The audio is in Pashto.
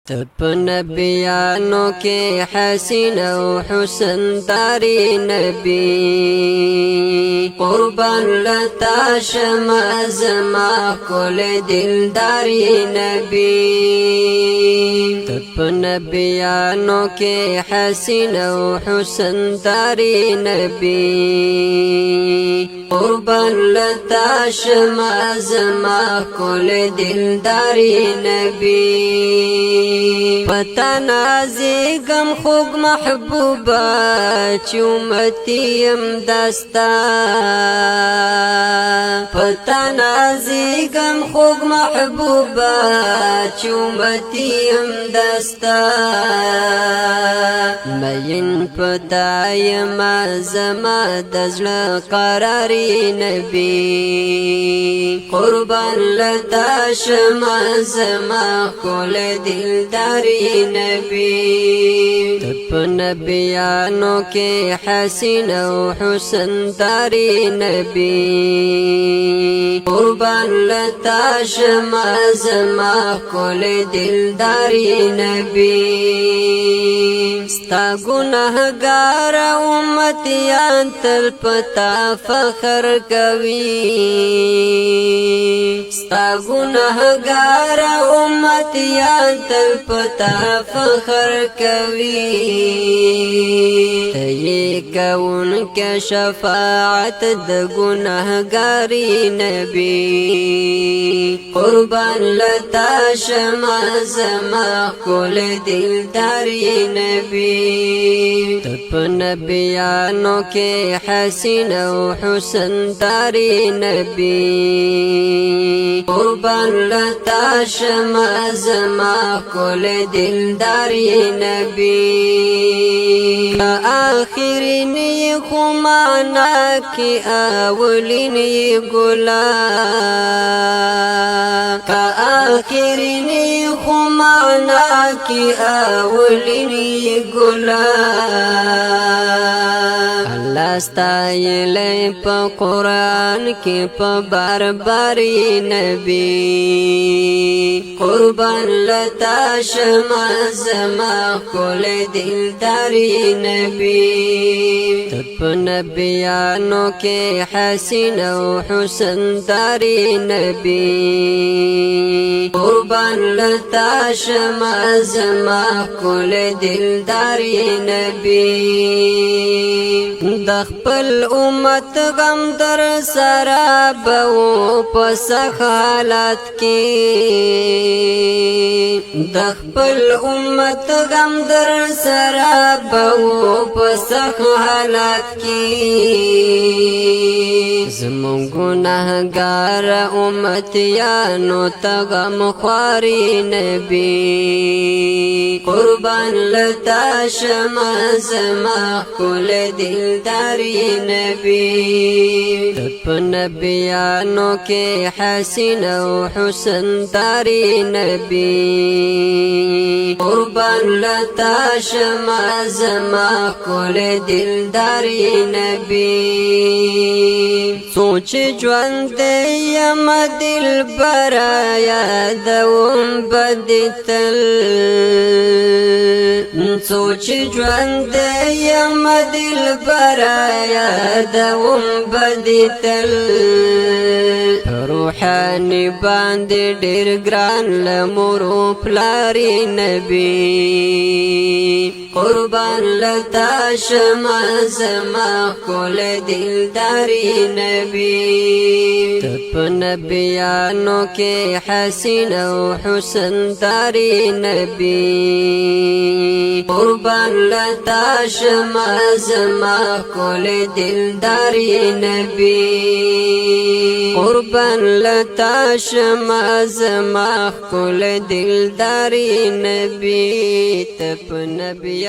تپ نبیانو کے حسین و حسن داری نبی قربان لتا شما زما کل دلداری نبی تپ نبیانو کے حسین و حسن داری نبی قربان لتا شما زما کل دلداری نبی پتا نازی گم خوگ محبوبا چی امتیم دستا پتا نازی گم خوگ محبوبا چی امتیم دستا مین پتای ما زما دزل قراری نبی قربان لتا شما زما کل دلداری نبی تپ نبیانو کے حسین و حسن داری نبی قربان لتا شما زما کل دلداری نبی ستا گناہگار امتیان تل پتا فخر کوي ستا گناہگار امتیان تل پتا فخر کوي تی کون کے شفاعت د گناہگاری نبی قربان لتا شما زما کل دلداری نبی تپ نبیانو کے حسین و حسن داری نبی قربان لتا شما زما کل دلداری نبی آخرین یہ خمانا کی اولین یہ گلاب آخرین یہ خمانا کی اولین یہ گلاب اللہ ستایلی پا قرآن کی پا بار باری نبی قربان لتا شما زما کل دلداری نبی تپ نبیانو کے حسین و حسن داری نبی قربان لتا شما زما کل دلداری نبی دخپل امت غم در سرابو پسخ حالات کی دخپل امت غم در سرابو پسخ حالات کی زمون گناہگار امتیانو تغم خواری نبی قربان لتا شما زما کل دلداری نبی تپ نبیانو کے حسین و حسن داری نبی قربان لتا شما زما کل دلداری نبی سوچ ژوند یم دل برا یادوم بدتل سوچ ژوند یم دل برا یادوم بدتل روحانی باندې ډېر ګران لمورو پلاری نبی قربان لتا شما زما کل دلداری نبی تپ نبیانو کے حسین و حسن داری نبی قربان لتا شما زما کل دلداری نبی قربان لتا شما زما کل دلداری نبی تپ نبیانو